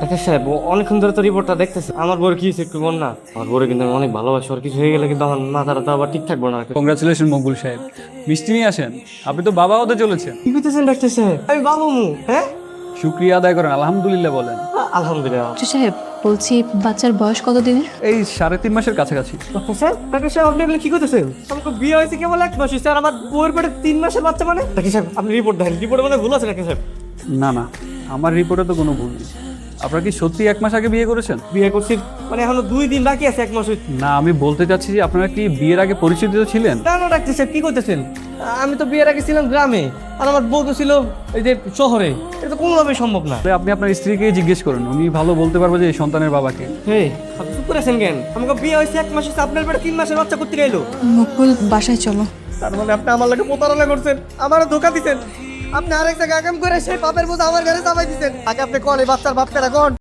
Doctor সাহেব অনেকক্ষণ ধরে তো রিপোর্টটা দেখতেছি। আমার বউর কি হয়েছে একটু বল না। আমার বউরে কিন্তু আমি অনেক ভালোবাসি, ওর কিছু হয়ে গেলে কিন্তু আমার মাথাটা তো আবার ঠিক থাকবো না। কংগ্রাচুলেশন মকবুল সাহেব, মিষ্টি নিয়ে আসেন। আপনি তো বাবা হতে চলেছেন। কি করতেছেন ডাক্তার সাহেব? আমি বাবু মু। হ্যাঁ, শুক্রিয়া আদায় করেন, আলহামদুলিল্লাহ বলেন। আলহামদুলিল্লাহ। ডাক্তার সাহেব বলছি, বাচ্চার বয়স কত দিনের? এই 3.5 মাসের কাছাকাছি। ডাক্তার সাহেব আপনি এগুলো কি করতেছেন? আমার বিয়ে হয়েছে কেবল 1 মাস হয়েছে, আর আমার বউয়ের পেটে 3 মাসের বাচ্চা মানে? ডাক্তার সাহেব আপনি রিপোর্ট দেন, রিপোর্টে মানে ভুল আছে ডাক্তার সাহেব। না না, আমার রিপোর্টে তো কোনো ভুল নেই। আপনারা কি সত্যি 1 মাস আগে বিয়ে করেছেন? বিয়ে করছি মানে এখনো 2 দিন বাকি আছে, 1 মাস হয়েছে। না, আমি বলতে চাচ্ছি যে আপনারা কি বিয়ের আগে পরিচিত ছিলেন? না না ডাক্তার সাহেব কি করতেছেন? আমি তো বিয়ের আগে ছিলাম গ্রামে, আর আমার বউ তো ছিল এই যে শহরে। এটা তো কোনোভাবেই সম্ভব না। তাহলে আপনি আপনার স্ত্রীকে জিজ্ঞেস করুন, উনি ভালো বলতে পারবে যে এই সন্তানের বাবাকে। হে, আপনি চুপ করেছেন কেন? আমাকে বিয়ে হয়েছে 1 মাস হয়েছে, আপনার পেটে 3 মাসের বাচ্চা করতে গেলো। মুকুল, বাসায় চলো। তার মানে আপনি আমার লাগে প্রতারণা করছেন, আমারও ধোকা দিচ্ছেন। আপনি আরেক জায়গায় আগাম করে সেই পাপের বোঝা আমার ঘরে চাপাই দিচ্ছেন। আগে আপনি কোন এই বাচ্চার বাপ কেনা কোন?